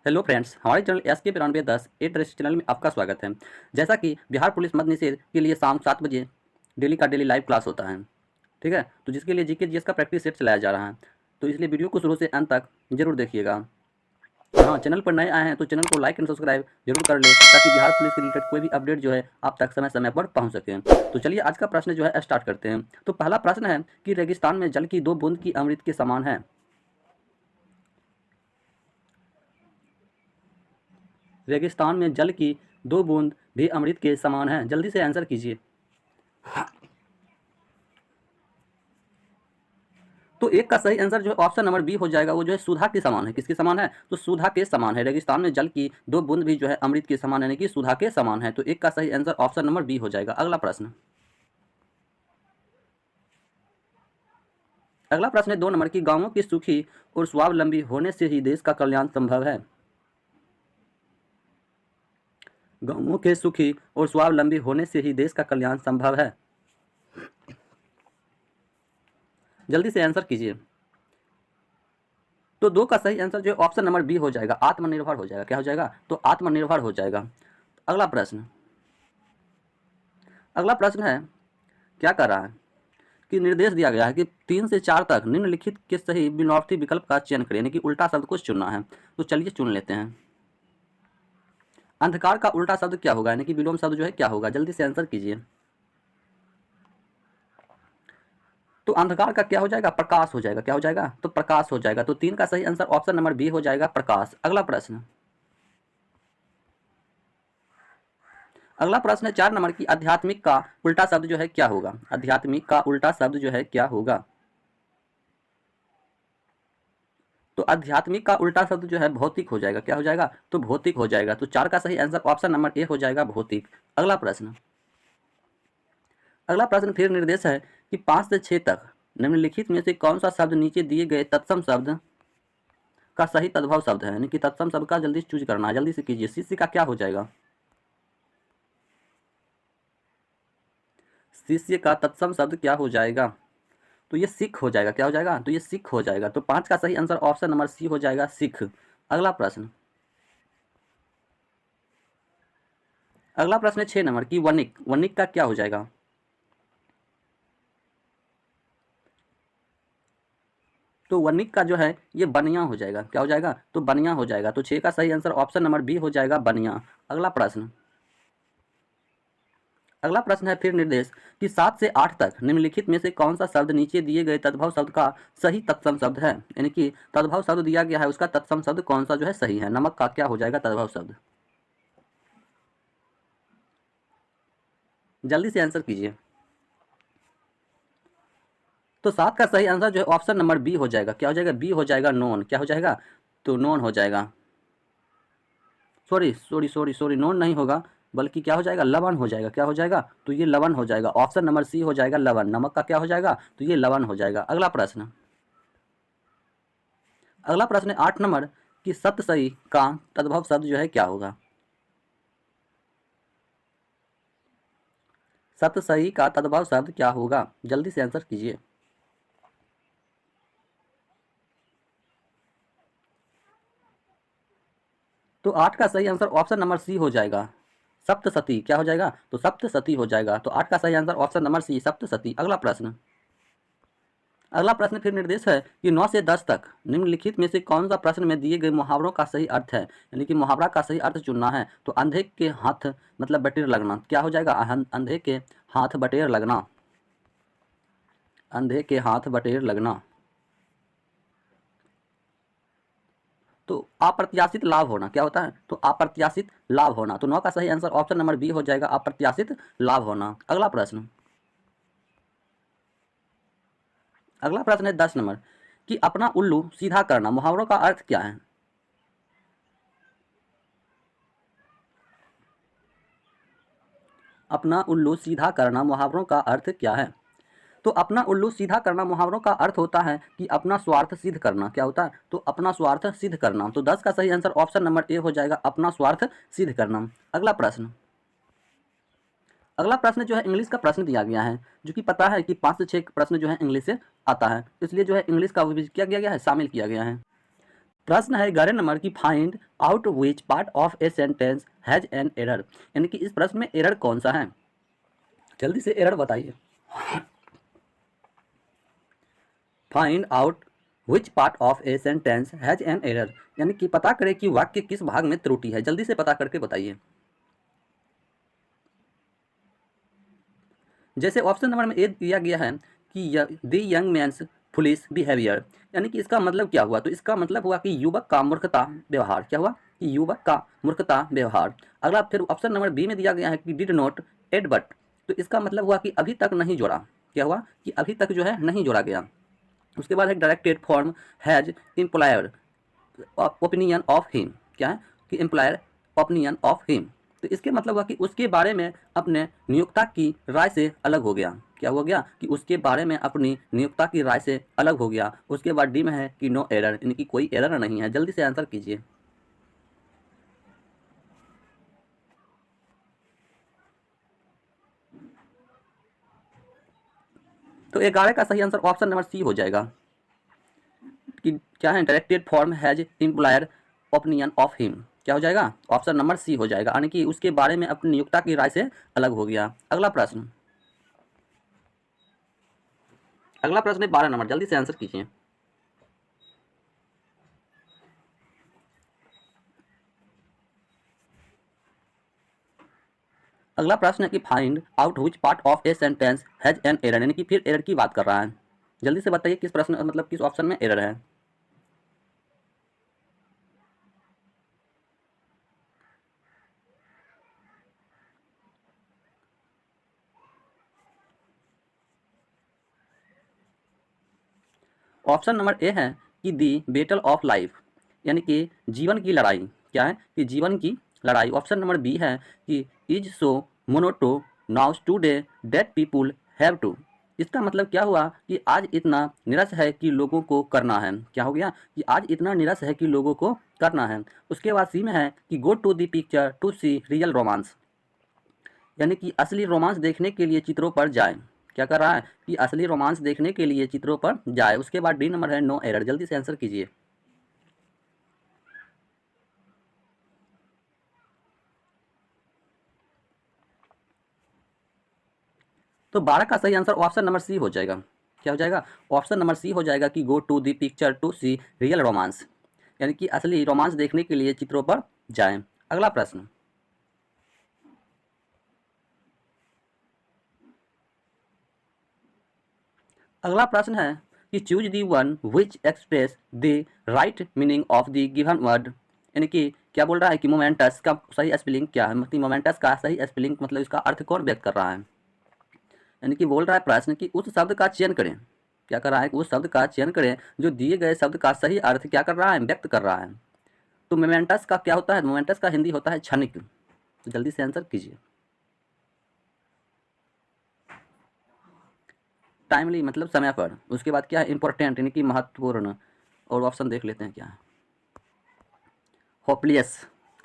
Hello friends, हमारे channel SK9210 eight race channel में आपका स्वागत है। जैसा कि बिहार पुलिस मद्य निषेध के लिए शाम 7 बजे डेली का डेली लाइव क्लास होता है, ठीक है। तो जिसके लिए जीके जीएस का प्रैक्टिस सेट चलाया जा रहा है, तो इसलिए वीडियो को शुरू से अंत तक जरूर देखिएगा। और हाँ, चैनल पर नए आए हैं तो चैनल को लाइक एंड सब्सक्राइब जरूर कर ले, ताकि बिहार पुलिस के रिलेटेड कोई भी अपडेट जो है आप तक समय समय पर पहुँच सके। तो चलिए आज का प्रश्न जो है स्टार्ट करते हैं। तो पहला प्रश्न है कि रेगिस्तान में जल की 2 बूंद की अमृत के समान है। रेगिस्तान में जल की 2 बूंद भी अमृत के समान है। जल्दी से आंसर कीजिए। तो एक का सही आंसर जो है ऑप्शन नंबर बी हो जाएगा, वो जो है सुधा के समान है। किसके समान है? तो सुधा के समान है। रेगिस्तान में जल की 2 बूंद भी जो है अमृत के समान यानी कि सुधा के समान है। तो एक का सही आंसर ऑप्शन नंबर बी हो जाएगा। अगला प्रश्न है 2 नंबर की, गांवों की सुखी और स्वावलंबी होने से ही देश का कल्याण संभव है। गांवों के सुखी और स्वावलंबी होने से ही देश का कल्याण संभव है। जल्दी से आंसर कीजिए। तो 2 का सही आंसर जो है ऑप्शन नंबर बी हो जाएगा, आत्मनिर्भर हो जाएगा। क्या हो जाएगा? तो आत्मनिर्भर हो जाएगा। अगला प्रश्न है, क्या कर रहा है कि निर्देश दिया गया है कि 3 से 4 तक निम्नलिखित के सही विनॉर्थी विकल्प का चयन करें, यानी कि उल्टा शब्द को चुनना है। तो चलिए चुन लेते हैं। अंधकार का उल्टा शब्द क्या होगा, यानी कि विलोम शब्द जो है क्या होगा? जल्दी से आंसर कीजिए। तो अंधकार का क्या हो जाएगा? प्रकाश हो जाएगा। क्या हो जाएगा? तो प्रकाश हो जाएगा। तो 3 का सही आंसर ऑप्शन नंबर बी हो जाएगा, प्रकाश। अगला प्रश्न है 4 नंबर की, आध्यात्मिक का उल्टा शब्द जो है क्या होगा? आध्यात्मिक का उल्टा शब्द जो है क्या होगा? तो आध्यात्मिक का उल्टा शब्द जो है भौतिक हो जाएगा। क्या हो जाएगा? तो भौतिक हो जाएगा। तो 4 का सही आंसर ऑप्शन नंबर ए हो जाएगा, भौतिक। अगला प्रश्न फिर निर्देश है कि 5 से 6 तक निम्नलिखित में से कौन सा शब्द नीचे दिए गए तत्सम शब्द का सही तद्भव शब्द है, यानी कि तत्सम शब्द का जल्दी चूज करना है। जल्दी से कीजिए। शिष्य का क्या हो जाएगा? शिष्य का तत्सम शब्द क्या हो जाएगा? तो ये सिख हो जाएगा। क्या हो जाएगा? तो ये सिख हो जाएगा। तो 5 का सही आंसर ऑप्शन नंबर सी हो जाएगा, सिख। अगला प्रश्न है 6 नंबर की, वनिक। वनिक का क्या हो जाएगा? तो वनिक का जो है ये बनिया हो जाएगा। क्या हो जाएगा? तो बनिया हो जाएगा। तो 6 का सही आंसर ऑप्शन नंबर बी हो जाएगा, बनिया। अगला प्रश्न है फिर निर्देश कि 7 से 8 तक निम्नलिखित में से कौन सा शब्द नीचे दिए गए तद्भव शब्द का सही तत्सम शब्द है, यानी कि तद्भव शब्द दिया गया है उसका तत्सम शब्द कौन सा जो है सही है। नमक का क्या हो जाएगा तद्भव शब्द? जल्दी से आंसर कीजिए। तो 7 का सही आंसर जो है ऑप्शन नंबर बी हो जाएगा। क्या हो जाएगा? बी हो जाएगा, नोन। क्या हो जाएगा? तो नोन हो जाएगा। सॉरी, नोन नहीं होगा, बल्कि क्या हो जाएगा? लवण हो जाएगा। क्या हो जाएगा? तो ये लवण हो जाएगा। ऑप्शन नंबर सी हो जाएगा, लवण। नमक का क्या हो जाएगा? तो ये लवण हो जाएगा। अगला प्रश्न है 8 नंबर कि सत्य सही का तद्भव शब्द जो है क्या होगा? सत्य सही का तद्भव शब्द क्या होगा? जल्दी से आंसर कीजिए। तो 8 का सही आंसर ऑप्शन नंबर सी हो जाएगा, सप्तसती। क्या हो जाएगा? तो सप्तसती हो जाएगा। तो 8 का सही answer option number C, Saptashati. अगला प्रश्न फिर निर्देश है कि 9 से 10 तक निम्नलिखित में से कौन सा प्रश्न में दिए गए मुहावरों का सही अर्थ है, यानी कि मुहावरा का सही अर्थ चुनना है। तो अंधे के हाथ मतलब बटेर लगना। क्या हो जाएगा? अंधे के हाथ बटेर लगना। अंधे के हाथ बटेर लगना। तो अप्रत्याशित लाभ होना। क्या होता है? तो अप्रत्याशित लाभ होना। तो 9 का सही आंसर ऑप्शन नंबर बी हो जाएगा, अप्रत्याशित लाभ होना। अगला प्रश्न है 10 नंबर कि अपना उल्लू सीधा करना मुहावरों का अर्थ क्या है? अपना उल्लू सीधा करना मुहावरों का अर्थ क्या है? तो अपना उल्लू सीधा करना मुहावरों का अर्थ होता है कि अपना स्वार्थ सिद्ध करना। क्या होता है? तो अपना स्वार्थ सिद्ध करना। तो 10 का सही आंसर ऑप्शन नंबर ए हो जाएगा, अपना स्वार्थ सिद्ध करना। अगला प्रश्न जो है इंग्लिश का प्रश्न दिया गया है, जो कि पता है कि 5 से 6 प्रश्न जो है इंग्लिश से आता है, इसलिए जो है इंग्लिश का भी क्या किया गया है? शामिल किया गया है। प्रश्न है 11 नंबर की find out which part of a sentence has an error, यानी कि इस प्रश्न में एरर कौन सा है, जल्दी से एरर बताइए। Find out which part of a sentence has an error, यानी कि पता करें कि वाक्य किस भाग में त्रुटि है, जल्दी से पता करके बताइए। जैसे ऑप्शन नंबर में ए दिया गया है कि the young man's foolish behaviour, यानी कि इसका मतलब क्या हुआ, तो इसका मतलब हुआ कि युवक का मूर्खता व्यवहार, क्या हुआ कि युवक का मूर्खता व्यवहार। अगला फिर ऑप्शन नंबर बी में दिया गया है कि डिड नॉट एड बट, तो इसका मतलब हुआ कि अभी तक नहीं जोड़ा, क्या हुआ कि अभी तक जो है नहीं जोड़ा गया। उसके बाद है directed form has employer opinion of him, क्या है कि एम्प्लॉयर ओपिनियन ऑफ हिम, तो इसके मतलब हुआ कि उसके बारे में अपने नियोक्ता की राय से अलग हो गया, क्या हो गया कि उसके बारे में अपनी नियोक्ता की राय से अलग हो गया। उसके बाद डी में है कि नो एरर, यानी कि कोई एरर नहीं है, जल्दी से आंसर कीजिए। तो 11 का सही आंसर ऑप्शन नंबर सी हो जाएगा कि क्या है directed form has employer opinion of him, क्या हो जाएगा ऑप्शन नंबर सी हो जाएगा, यानी कि उसके बारे में अपनी नियोक्ता की राय से अलग हो गया। अगला प्रश्न है 12 नंबर, जल्दी से आंसर कीजिए। अगला प्रश्न है कि find out which part of a sentence has an error, यानी कि फिर एरर की बात कर रहा है। जल्दी से बताइए किस प्रश्न मतलब किस ऑप्शन में एरर है। ऑप्शन नंबर ए है कि दी बेटल ऑफ लाइफ, यानी कि जीवन की लड़ाई, क्या है कि जीवन की लड़ाई। ऑप्शन नंबर बी है कि is so monotonous today that people have to, इसका मतलब क्या हुआ कि आज इतना निरस है कि लोगों को करना है, क्या हो गया कि आज इतना निरस है कि लोगों को करना है। उसके बाद सी में है कि go to the picture to see real romance, यानी कि असली रोमांस देखने के लिए चित्रों पर जाएं, क्या कर रहा है कि असली रोमांस देखने के लिए चित्रों पर जाए। उसके बाद डी नंबर है नो एरर, जल्दी से आंसर कीजिए। तो 12 का सही आंसर ऑप्शन नंबर सी हो जाएगा, क्या हो जाएगा ऑप्शन नंबर सी हो जाएगा कि go to the picture to see real romance, यानी कि असली रोमांस देखने के लिए चित्रों पर जाएं। अगला प्रश्न, अगला प्रश्न है कि choose the one which express the right meaning of the given word, यानी कि क्या बोल रहा है कि मोमेंटस का सही स्पेलिंग क्या है, मतलब मोमेंटस का सही स्पेलिंग मतलब इसका अर्थ कौन व्यक्त कर रहा है। यानी कि बोल रहा है प्रश्न कि उस शब्द का चयन करें, क्या कर रहा है उस शब्द का चयन करें जो दिए गए शब्द का सही अर्थ क्या कर रहा है व्यक्त कर रहा है। तो मोमेंटस का क्या होता है, मोमेंटस का हिंदी होता है क्षणिक, तो जल्दी से आंसर कीजिए। टाइमली मतलब समय पर, उसके बाद क्या है इंपॉर्टेंट यानी कि महत्वपूर्ण, और ऑप्शन देख लेते हैं क्या है। होपलेस,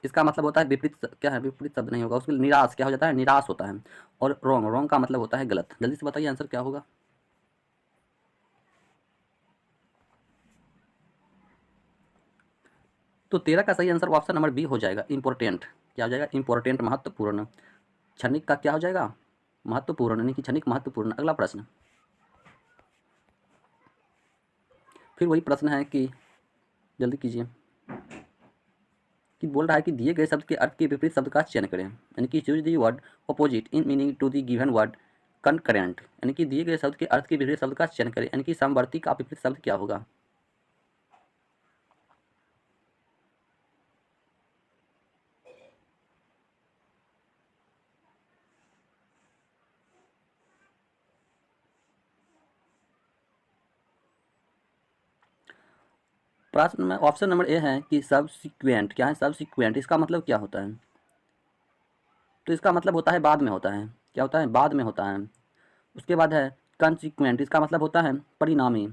इसका मतलब होता है विपरीत, क्या है विपरीत शब्द नहीं होगा उसके लिए, निराश क्या हो जाता है निराश होता है। और रॉन्ग, रॉन्ग का मतलब होता है गलत, जल्दी से बताइए आंसर क्या होगा। तो 13 का सही आंसर ऑप्शन नंबर बी हो जाएगा इंपॉर्टेंट, क्या हो जाएगा इंपॉर्टेंट महत्वपूर्ण। क्षणिक का क्या हो जाएगा महत्वपूर्ण, यानी कि क्षणिक महत्वपूर्ण। अगला प्रश्न, फिर वही प्रश्न है कि जल्दी कीजिए, कि बोल रहा है कि दिए गए शब्द के अर्थ के विपरीत शब्द का चयन करें, यानी कि choose the word opposite in meaning to the given word concurrent, यानी कि दिए गए शब्द के अर्थ के विपरीत शब्द का चयन करें, यानी कि समवर्ती का विपरीत शब्द क्या होगा। प्रश्न में ऑप्शन नंबर ए है कि सबसिक्वेंट, क्या है सबसिक्वेंट, इसका मतलब क्या होता है, तो इसका मतलब होता है बाद में होता है, क्या होता है बाद में होता है। उसके बाद है कंसिक्वेंट, इसका मतलब होता है परिणामी।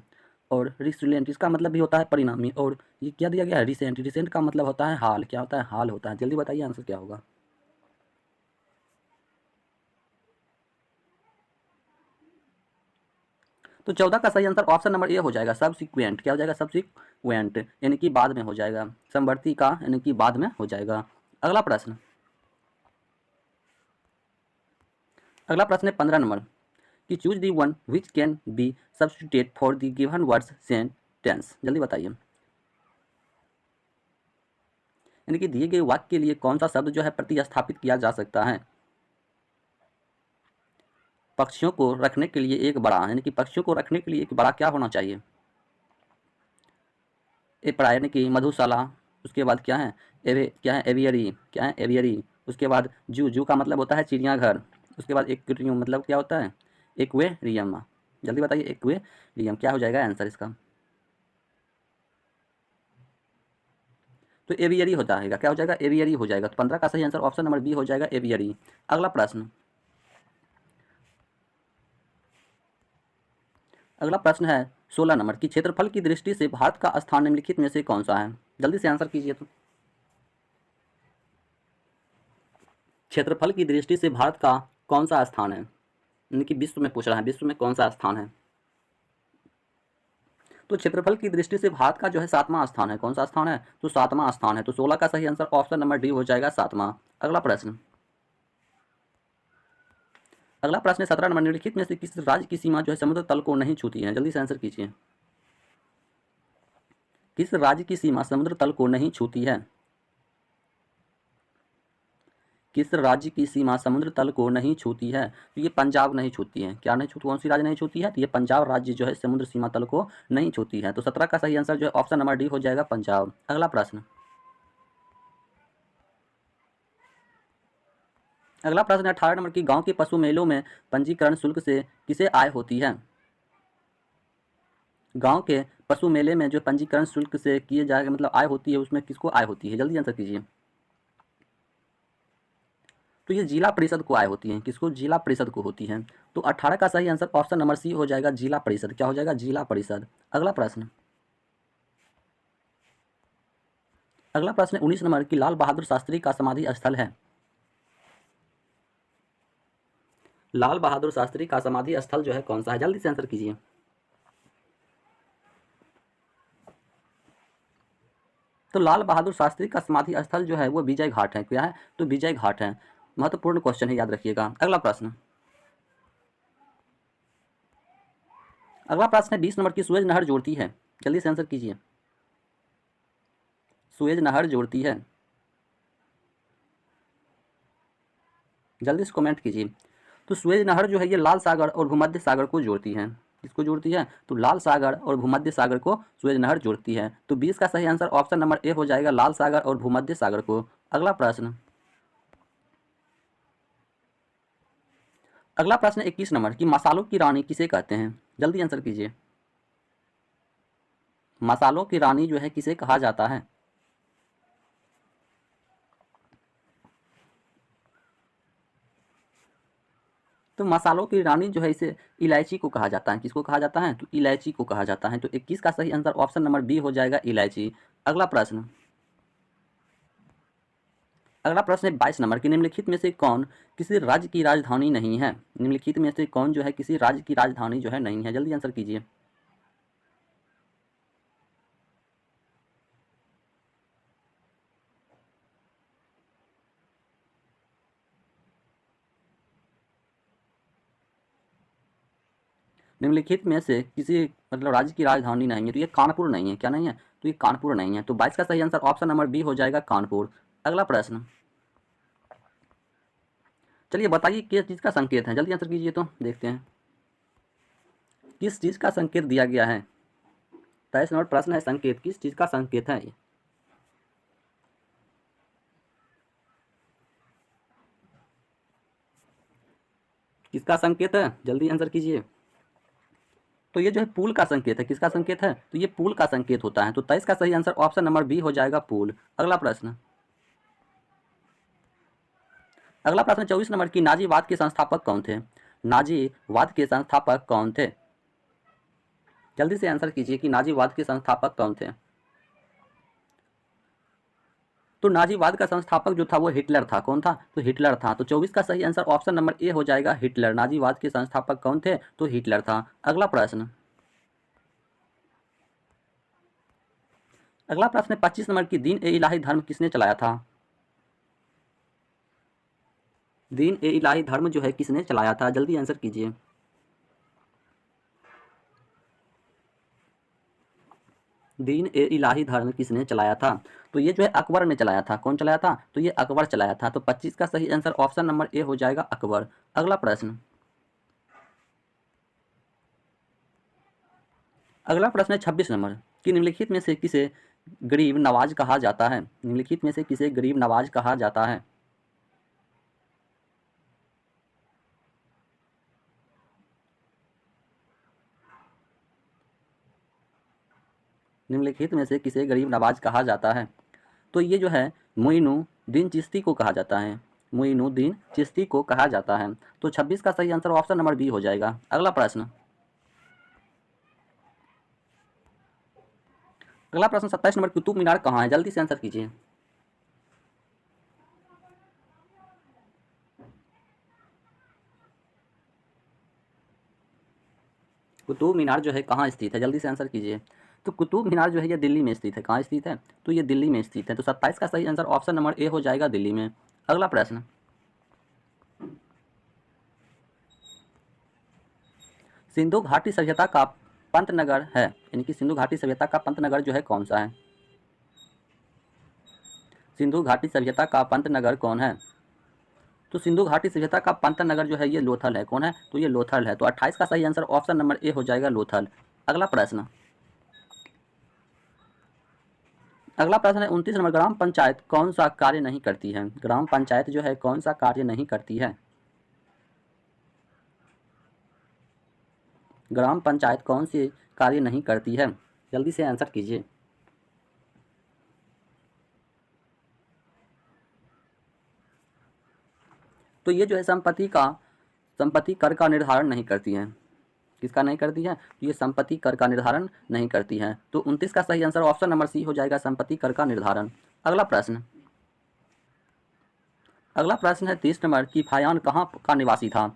और रिसिलेंट, इसका मतलब भी होता है परिणामी। और ये क्या दिया गया है रिसेंट, रिसेंट का मतलब होता है हाल, क्या होता है हाल होता है। जल्दी बताइए आंसर क्या होगा। तो 14 का सही आंसर ऑप्शन नंबर ए हो जाएगा, सबसिक्वेंट। क्या हो जाएगा? सबसिक्वेंट, यानी कि बाद में हो जाएगा। समवर्ती का यानी कि बाद में हो जाएगा। अगला प्रश्न है 15 नंबर कि choose the one which can be substituted for the given words sentence. जल्दी बताइए। यानी कि दिए गए वाक्य के लिए कौन सा शब्द जो है प्रतिस्थापित किया जा सकता है। पक्षियों को रखने के लिए एक बड़ा, यानी कि पक्षियों को रखने के लिए एक बड़ा क्या होना चाहिए? एक बड़ा यानी कि मधुशाला। उसके बाद क्या है? क्या है? एवियरी। क्या है? एवियरी। उसके बाद जू का मतलब होता है चिड़ियाघर। उसके बाद एक्वेरियम मतलब क्या होता है? एक्वेरियम। जल्दी बताइए, एक्वेरियम क्या हो जाएगा आंसर इसका? तो एवियरी हो जाएगा। क्या हो जाएगा? एवियरी हो जाएगा। तो 15 का सही आंसर ऑप्शन नंबर बी हो जाएगा, एवियरी। अगला प्रश्न है 16 नंबर की क्षेत्रफल की दृष्टि से भारत का स्थान निम्नलिखित में से कौन सा है? जल्दी से आंसर कीजिए। तो क्षेत्रफल की दृष्टि से भारत का कौन सा स्थान है? यानी कि विश्व में पूछ रहा है, विश्व में कौन सा स्थान है? तो क्षेत्रफल की दृष्टि से भारत का जो है 7वां स्थान है। कौन सा स्थान है? तो 7वां स्थान है। तो 16 का सही आंसर ऑप्शन नंबर डी हो जाएगा, 7वां। अगला प्रश्न है 17 नंबर निम्नलिखित में से किस राज्य की सीमा जो है समुद्र तल को नहीं छूती है? जल्दी से आंसर कीजिए। किस राज्य की सीमा समुद्र तल को नहीं छूती है? किस राज्य की सीमा समुद्र तल को नहीं छूती है? तो ये पंजाब नहीं छूती है। क्या नहीं छूती? कौन सी राज्य नहीं छूती है? तो ये पंजाब राज्य जो है समुद्र सीमा तल को नहीं छूती है। तो 17 का सही आंसर जो है ऑप्शन नंबर डी हो जाएगा, पंजाब। अगला प्रश्न है 18 नंबर की गांव के पशु मेलों में पंजीकरण शुल्क से किसे आय होती है? गांव के पशु मेले में जो पंजीकरण शुल्क से किए जाएगा मतलब आय होती है, उसमें किसको आय होती है? जल्दी आंसर कीजिए। तो ये जिला परिषद को आय होती है। किसको? जिला परिषद को होती है। तो 18 का सही आंसर ऑप्शन नंबर सी हो जाएगा, जिला परिषद। क्या हो जाएगा? जिला परिषद। अगला प्रश्न 19 नंबर की लाल बहादुर शास्त्री का समाधि स्थल है। लाल बहादुर शास्त्री का समाधि स्थल जो है कौन सा है? जल्दी से आंसर कीजिए। तो लाल बहादुर शास्त्री का समाधि स्थल जो है वो विजय घाट है। क्या है? तो विजय घाट है। महत्वपूर्ण क्वेश्चन है, याद रखिएगा। अगला प्रश्न है 20 नंबर की सुएज नहर जोड़ती है। जल्दी से आंसर कीजिए। सुएज नहर जोड़ती है। जल्दी से कमेंट कीजिए। तो सुएज नहर जो है ये लाल सागर और भूमध्य सागर को जोड़ती है। किसको जोड़ती है? तो लाल सागर और भूमध्य सागर को सुएज नहर जोड़ती है। तो 20 का सही आंसर ऑप्शन नंबर ए हो जाएगा, लाल सागर और भूमध्य सागर को। अगला प्रश्न 21 नंबर की मसालों की रानी किसे कहते हैं? जल्दी आंसर कीजिए। मसालों की रानी जो है किसे कहा जाता है? तो मसालों की रानी जो है इसे इलायची को कहा जाता है। किसको कहा जाता है? तो इलायची को कहा जाता है। तो 21 का सही आंसर ऑप्शन नंबर बी हो जाएगा, इलायची। अगला प्रश्न है 22 नंबर की निम्नलिखित में से कौन किसी राज्य की राजधानी नहीं है? निम्नलिखित में से कौन जो है किसी राज्य की राजधानी जो है नहीं है? जल्दी आंसर कीजिए। निम्नलिखित में से किसी मतलब राज्य की राजधानी नहीं है। तो ये कानपुर नहीं है। क्या नहीं है? तो ये कानपुर नहीं है। तो 22 का सही आंसर ऑप्शन नंबर बी हो जाएगा, कानपुर। अगला प्रश्न, चलिए बताइए किस चीज़ का संकेत है? जल्दी आंसर कीजिए। तो देखते हैं किस चीज़ का संकेत दिया गया है। 23 नंबर प्रश्न है, संकेत किस चीज़ का संकेत है? किसका संकेत है? जल्दी आंसर कीजिए। तो ये जो है पुल का संकेत है। किसका संकेत है? तो ये पुल का संकेत होता है। तो 23 का सही आंसर ऑप्शन नंबर बी हो जाएगा, पुल। अगला प्रश्न 24 नंबर की नाजीवाद के संस्थापक कौन थे? नाजीवाद के संस्थापक कौन थे? जल्दी से आंसर कीजिए कि नाजीवाद के संस्थापक कौन थे। तो नाजीवाद का संस्थापक जो था वो हिटलर था। कौन था? तो हिटलर था। तो 24 का सही आंसर ऑप्शन नंबर ए हो जाएगा, हिटलर। नाजीवाद के संस्थापक कौन थे? तो हिटलर था। अगला प्रश्न, अगला प्रश्न है 25 नंबर की, दीन ए इलाही धर्म किसने चलाया था? दीन ए इलाही धर्म जो है किसने चलाया था? जल्दी आंसर कीजिए। दीन ए इलाही धर्म किसने चलाया था? तो ये जो है अकबर ने चलाया था। कौन चलाया था? तो ये अकबर चलाया था। तो 25 का सही आंसर ऑप्शन नंबर ए हो जाएगा, अकबर। अगला प्रश्न, अगला प्रश्न है 26 नंबर कि निम्नलिखित में से किसे गरीब नवाज कहा जाता है? निम्नलिखित में से किसे गरीब नवाज कहा जाता है? निम्नलिखित में से किसे गरीब नवाज कहा जाता है? तो ये जो है मोइनुद्दीन चिश्ती को कहा जाता है। मोइनुद्दीन चिश्ती को कहा जाता है। तो 26 का सही आंसर ऑप्शन नंबर बी हो जाएगा। अगला प्रश्न, अगला प्रश्न 27 नंबर, कुतुब मीनार कहाँ है? जल्दी से आंसर कीजिए। कुतुब मीनार जो है कहाँ स्थित है? जल्दी से आंसर कीजिए। तो कुतुब मीनार जो है ये दिल्ली में स्थित है। कहाँ स्थित है? तो ये दिल्ली में स्थित है। तो 27 का सही आंसर ऑप्शन नंबर ए हो जाएगा, दिल्ली में। अगला प्रश्न, सिंधु घाटी सभ्यता का पंतनगर है, यानी कि सिंधु घाटी सभ्यता का पंतनगर जो है कौन सा है? सिंधु घाटी सभ्यता का पंतनगर कौन है? तो सिंधु घाटी सभ्यता का पंतनगर जो है ये लोथल है। कौन है? तो ये लोथल है। तो 28 का सही आंसर ऑप्शन नंबर ए हो जाएगा, लोथल। अगला प्रश्न, अगला प्रश्न है 29 नंबर, ग्राम पंचायत कौन सा कार्य नहीं करती है? ग्राम पंचायत जो है कौन सा कार्य नहीं करती है? ग्राम पंचायत कौन सी कार्य नहीं करती है? जल्दी से आंसर कीजिए। तो ये जो है संपत्ति कर का निर्धारण नहीं करती है। किसका नहीं करती है? तो ये संपत्ति कर का निर्धारण नहीं करती है। तो 29 का सही आंसर ऑप्शन नंबर सी हो जाएगा, संपत्ति कर का निर्धारण। अगला प्रश्न, अगला प्रश्न है 30 नंबर की, फायान कहाँ का निवासी था?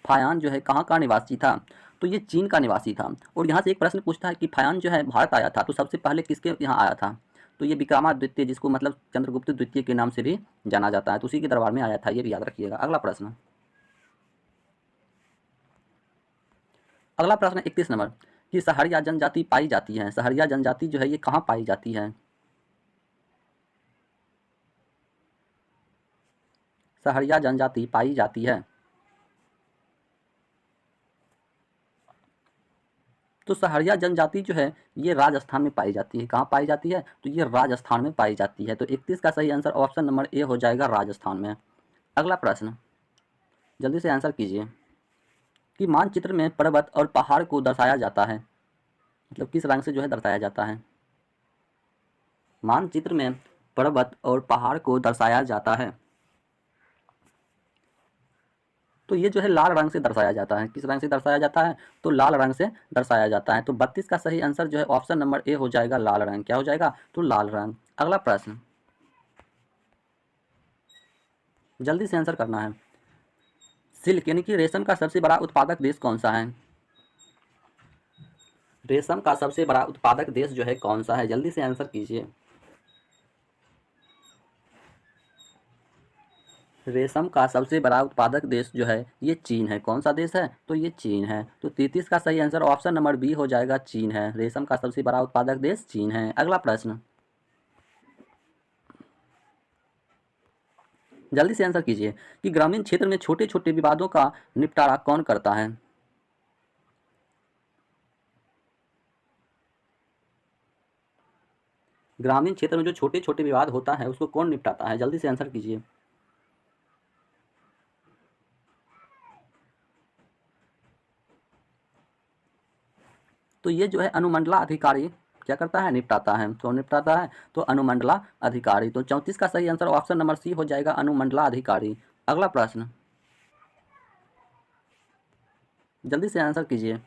फायान जो है कहाँ का निवासी था? तो ये चीन का निवासी था। और यहाँ से एक प्रश्न पूछता है कि फायान जो है भारत आया था तो सबसे पहले किसके यहाँ आया था? तो ये विक्रमादित्य, जिसको मतलब चंद्रगुप्त द्वितीय के नाम से भी जाना जाता है, तो उसी के दरबार में आया था। ये भी याद रखिएगा। अगला प्रश्न, अगला प्रश्न 31 नंबर कि सहरिया जनजाति पाई जाती है। सहरिया जनजाति जो है ये कहाँ पाई जाती है? सहरिया जनजाति पाई जाती है। तो सहरिया जनजाति जो है ये राजस्थान में पाई जाती है। कहाँ पाई जाती है? तो ये राजस्थान में पाई जाती है। तो 31 का सही आंसर ऑप्शन नंबर ए हो जाएगा, राजस्थान में। अगला प्रश्न, जल्दी से आंसर कीजिए कि मानचित्र में पर्वत और पहाड़ को दर्शाया जाता है, मतलब किस रंग से जो है दर्शाया जाता है? मानचित्र में पर्वत और पहाड़ को दर्शाया जाता है। तो ये जो है लाल रंग से दर्शाया जाता है। किस रंग से दर्शाया जाता है? तो लाल रंग से दर्शाया जाता है। तो 32 का सही आंसर जो है ऑप्शन नंबर ए हो जाएगा, लाल रंग। क्या हो जाएगा? तो लाल रंग। अगला प्रश्न, जल्दी से आंसर करना है। सिल्क यानी कि रेशम का सबसे बड़ा उत्पादक देश कौन सा है? रेशम का सबसे बड़ा उत्पादक देश जो है कौन सा है? जल्दी से आंसर कीजिए। रेशम का सबसे बड़ा उत्पादक देश जो है ये चीन है। कौन सा देश है? तो ये चीन है। तो 33 का सही आंसर ऑप्शन नंबर बी हो जाएगा, चीन है। रेशम का सबसे बड़ा उत्पादक देश चीन है। अगला प्रश्न, जल्दी से आंसर कीजिए कि ग्रामीण क्षेत्र में छोटे छोटे विवादों का निपटारा कौन करता है? ग्रामीण क्षेत्र में जो छोटे छोटे विवाद होता है उसको कौन निपटाता है? जल्दी से आंसर कीजिए। तो ये जो है अनुमंडला अधिकारी क्या करता है, निपटाता है। तो निपटाता है तो अनुमंडला अधिकारी। तो 34 का सही आंसर ऑप्शन नंबर सी हो जाएगा, अनुमंडला अधिकारी। अगला प्रश्न, जल्दी से आंसर कीजिए।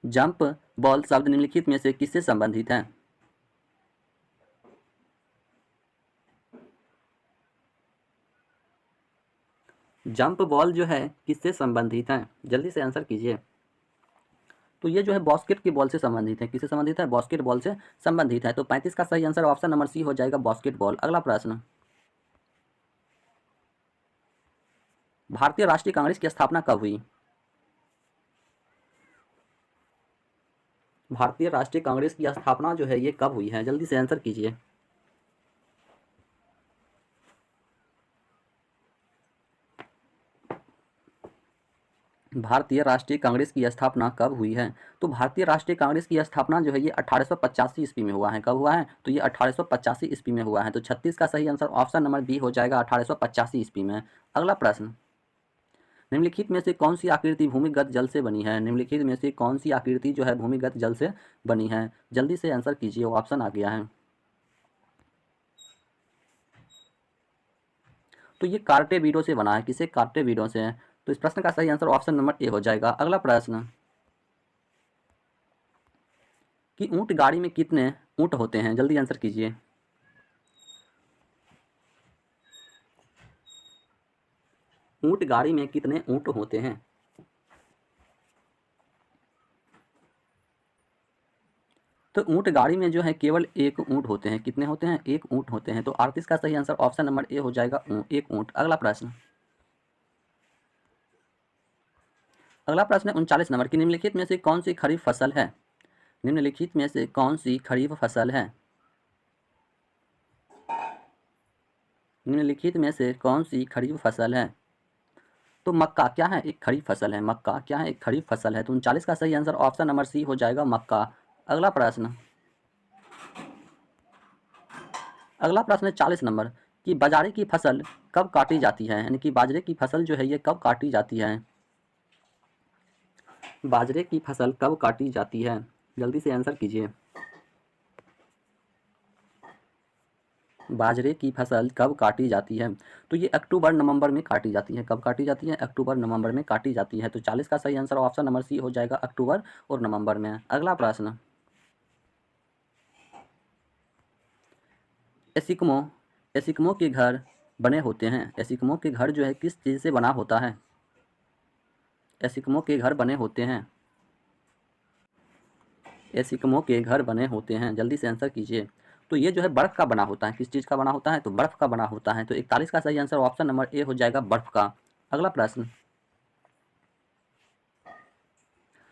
जंप बॉल शब्द निम्नलिखित में से किससे संबंधित है? जंप बॉल जो है किससे संबंधित है? जल्दी से आंसर कीजिए। तो ये जो है बास्केट की बॉल से संबंधित है। किससे संबंधित है? बास्केट बॉल से संबंधित है। तो 35 का सही आंसर ऑप्शन नंबर सी हो जाएगा, बास्केट बॉल। अगला प्रश्न, भारतीय राष्ट्रीय कांग्रेस की स्थापना कब हुई? भारतीय राष्ट्रीय कांग्रेस की स्थापना जो है ये कब हुई है? जल्दी से आंसर कीजिए। भारतीय राष्ट्रीय कांग्रेस की स्थापना कब हुई है? तो भारतीय राष्ट्रीय कांग्रेस की स्थापना जो है ये 1885 ईस्वी में हुआ है। कब हुआ है? तो ये 1885 ईस्वी में हुआ है। तो 36 का सही आंसर ऑप्शन नंबर बी हो जाएगा, 1885 ईस्वी में। अगला प्रश्न, निम्नलिखित में से कौन सी आकृति भूमिगत जल से बनी है? निम्नलिखित में से कौन सी आकृति जो है भूमिगत जल से बनी है? जल्दी से आंसर कीजिए, ऑप्शन आ गया है। तो ये कार्टेवीडो से बना है। किसे? कार्टेवीडो से है। तो इस प्रश्न का सही आंसर ऑप्शन नंबर ए हो जाएगा। अगला प्रश्न, कि ऊंट गाड़ी में कितने ऊंट होते हैं? जल्दी आंसर कीजिए। ऊंट गाड़ी में कितने ऊंट होते हैं? तो ऊंट गाड़ी में जो है केवल एक ऊंट होते हैं। कितने होते हैं? एक ऊंट होते हैं। तो 38 का सही आंसर ऑप्शन नंबर ए हो जाएगा, एक ऊंट। अगला प्रश्न, अगला प्रश्न है 39 नंबर की, निम्नलिखित में से कौन सी खरीफ फसल है? निम्नलिखित में से कौन सी खरीफ फसल है? निम्नलिखित में से कौन सी खरीफ फसल है? तो मक्का क्या है? एक खरीफ फसल है। मक्का क्या है? एक खरीफ फसल है। तो 39 का सही आंसर ऑप्शन नंबर सी हो जाएगा, मक्का। अगला प्रश्न, अगला प्रश्न है 40 नंबर कि बाजरे की फसल कब काटी जाती है? यानी कि बाजरे की फसल जो है ये कब काटी जाती है? बाजरे की फसल कब काटी जाती है? जल्दी से आंसर कीजिए। बाजरे की फसल कब काटी जाती है? तो ये अक्टूबर नवंबर में काटी जाती है। कब काटी जाती है? अक्टूबर नवंबर में काटी जाती है। तो 40 का सही आंसर ऑप्शन नंबर सी हो जाएगा, अक्टूबर और नवंबर में। अगला प्रश्न, एसिकमो, एसिकमो के घर बने होते हैं। एसिकमो के घर जो है किस चीज़ से बना होता है? एसिकमो के घर बने होते हैं। एसिकमो के घर बने होते हैं। जल्दी से आंसर कीजिए। तो ये जो है बर्फ़ का बना होता है। किस चीज़ का बना होता है? तो बर्फ़ का बना होता है। तो 41 का सही आंसर ऑप्शन नंबर ए हो जाएगा, बर्फ़ का। अगला प्रश्न,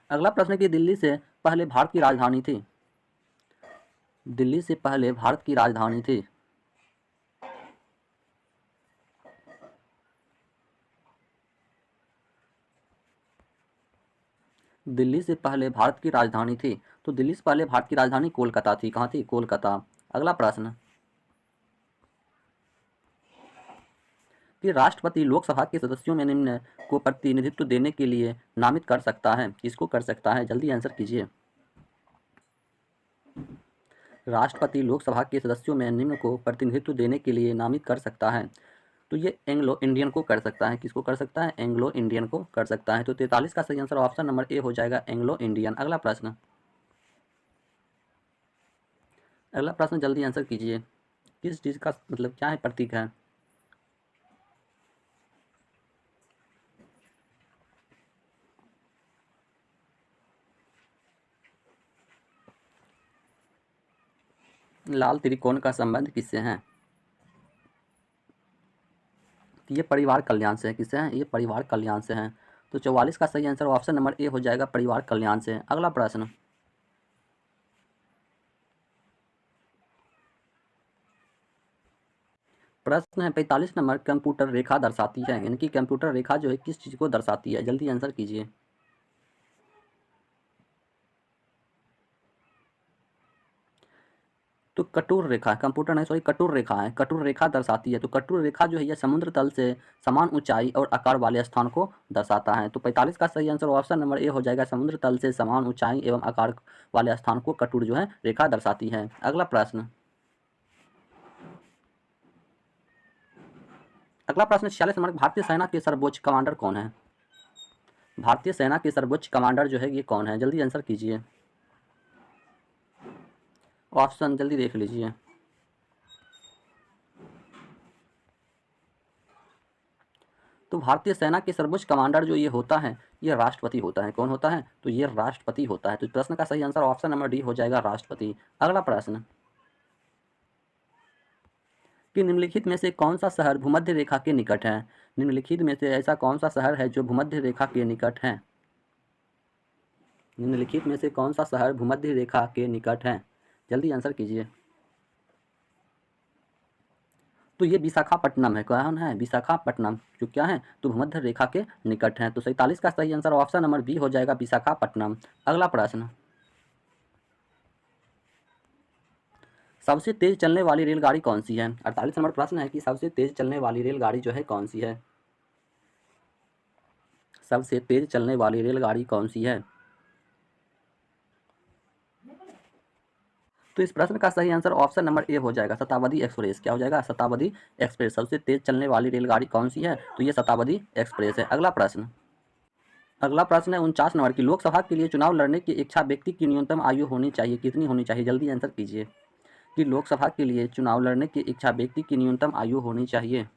अगला प्रश्न कि दिल्ली से पहले भारत की राजधानी थी। दिल्ली से पहले भारत की राजधानी थी। दिल्ली से पहले भारत की राजधानी थी। तो दिल्ली से पहले भारत की राजधानी कोलकाता थी। कहाँ थी? कोलकाता। अगला प्रश्न, कि राष्ट्रपति लोकसभा के सदस्यों में निम्न को प्रतिनिधित्व देने के लिए नामित कर सकता है। किसको कर सकता है? जल्दी आंसर कीजिए। राष्ट्रपति लोकसभा के सदस्यों में निम्न को प्रतिनिधित्व देने के लिए नामित कर सकता है। तो ये एंग्लो इंडियन को कर सकता है। किसको कर सकता है? एंग्लो इंडियन को कर सकता है। तो 43 का सही आंसर ऑप्शन नंबर ए हो जाएगा, एंग्लो इंडियन। अगला प्रश्न, अगला प्रश्न जल्दी आंसर कीजिए। किस चीज़ का मतलब क्या है, प्रतीक है? लाल त्रिकोण का संबंध किससे है? ये परिवार कल्याण से है। किससे है? ये परिवार कल्याण से है। तो 44 का सही आंसर ऑप्शन नंबर ए हो जाएगा, परिवार कल्याण से। अगला प्रश्न, प्रश्न है 45 नंबर, कंप्यूटर रेखा दर्शाती है। यानी कि कंप्यूटर रेखा जो है किस चीज़ को दर्शाती है? जल्दी आंसर कीजिए। तो कटुर रेखा, कंप्यूटर नहीं सॉरी, कटुर रेखा है, कटुर रेखा दर्शाती है। तो कटुर रेखा जो है यह समुद्र तल से समान ऊंचाई और आकार वाले स्थान को दर्शाता है। तो 45 का सही आंसर ऑप्शन नंबर ए हो जाएगा, समुद्र तल से समान ऊंचाई एवं आकार वाले स्थान को कटुर जो है रेखा दर्शाती है। अगला प्रश्न 46 नंबर, भारतीय सेना के सर्वोच्च कमांडर कौन है? भारतीय सेना के सर्वोच्च कमांडर जो है ये कौन है? जल्दी आंसर कीजिए, ऑप्शन जल्दी देख लीजिए। तो भारतीय सेना के सर्वोच्च कमांडर जो ये होता है ये राष्ट्रपति होता है। कौन होता है? तो ये राष्ट्रपति होता है। तो प्रश्न का सही आंसर ऑप्शन नंबर डी हो जाएगा, राष्ट्रपति। अगला प्रश्न कि निम्नलिखित में से कौन सा शहर भूमध्य रेखा के निकट है? निम्नलिखित में से ऐसा कौन सा शहर है जो भूमध्य रेखा के निकट है? निम्नलिखित में से कौन सा शहर भूमध्य रेखा के निकट है? जल्दी आंसर कीजिए। तो ये विशाखापट्टनम है। कौन है? विशाखापट्टनम, जो क्या है? तो भूमध्य रेखा के निकट है। तो 47 का सही आंसर ऑप्शन नंबर बी हो जाएगा, विशाखापट्टनम। अगला प्रश्न सबसे तेज चलने वाली रेलगाड़ी कौन सी है? 48 नंबर प्रश्न है कि सबसे तेज चलने वाली रेलगाड़ी जो है कौन सी है? सबसे तेज चलने वाली रेलगाड़ी कौन सी है? तो इस प्रश्न का सही आंसर ऑप्शन नंबर ए हो जाएगा, शताब्दी एक्सप्रेस। क्या हो जाएगा? शताब्दी एक्सप्रेस। सबसे तेज चलने वाली रेलगाड़ी कौन सी है? तो ये शताब्दी एक्सप्रेस है। अगला प्रश्न है 49 नंबर की, लोकसभा के लिए चुनाव लड़ने की इच्छा व्यक्ति की न्यूनतम आयु होनी चाहिए, कितनी होनी चाहिए? जल्दी आंसर कीजिए कि लोकसभा के लिए चुनाव लड़ने की इच्छा व्यक्ति की न्यूनतम आयु होनी चाहिए।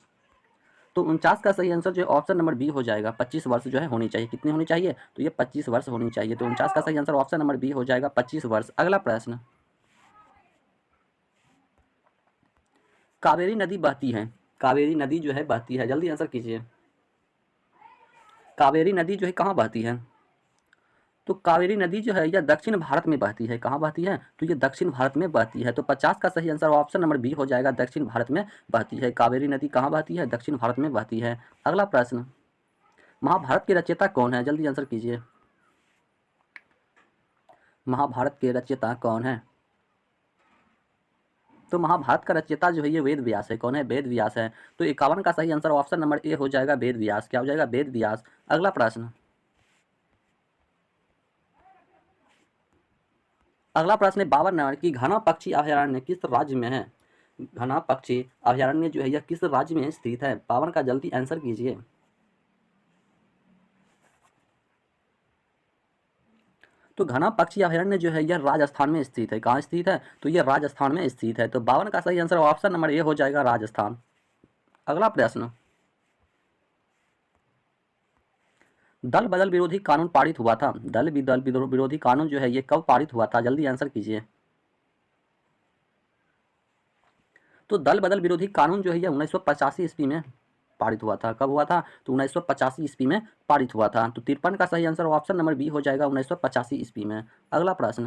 तो 49 का सही आंसर जो है ऑप्शन नंबर बी हो जाएगा, 25 वर्ष जो है होनी चाहिए। कितनी होनी चाहिए? तो ये 25 वर्ष होनी चाहिए। तो 49 का सही आंसर ऑप्शन नंबर बी हो जाएगा, 25 वर्ष। अगला प्रश्न कावेरी नदी बहती है, कावेरी नदी जो है बहती है, जल्दी आंसर कीजिए। कावेरी नदी जो है कहाँ बहती है? तो कावेरी नदी जो है यह दक्षिण भारत में बहती है। कहाँ बहती है? तो ये दक्षिण भारत में बहती है। तो 50 का सही आंसर ऑप्शन नंबर बी हो जाएगा, दक्षिण भारत में बहती है। कावेरी नदी कहाँ बहती है? दक्षिण भारत में बहती है। अगला प्रश्न महाभारत के रचयिता कौन है? जल्दी आंसर कीजिए। महाभारत के रचयिता कौन है? तो महाभारत का रचयिता जो है ये वेद व्यास है। कौन है? वेद व्यास है। तो 51 का सही आंसर ऑप्शन नंबर ए हो जाएगा, वेद व्यास। क्या हो जाएगा? वेद व्यास। अगला प्रश्न है 52 नंबर की, घना पक्षी अभयारण्य किस राज्य में है? घना पक्षी अभयारण्य जो है यह किस राज्य में स्थित है? 52 का जल्दी आंसर कीजिए। तो घना पक्षी अभयारण्य जो है यह राजस्थान में स्थित है। कहाँ स्थित है? तो यह राजस्थान में स्थित है। तो 52 का सही आंसर ऑप्शन नंबर ए हो जाएगा, राजस्थान। अगला प्रश्न दल बदल विरोधी कानून पारित हुआ था, दल विरोधी कानून जो है ये कब पारित हुआ था? जल्दी आंसर कीजिए। तो दल बदल विरोधी कानून जो है ये 1985 ईस्वी में पारित हुआ था। कब हुआ था? तो 1985 ईस्वी में पारित हुआ था। तो 53 का सही आंसर ऑप्शन नंबर बी हो जाएगा, 1985 ईस्वी में। अगला प्रश्न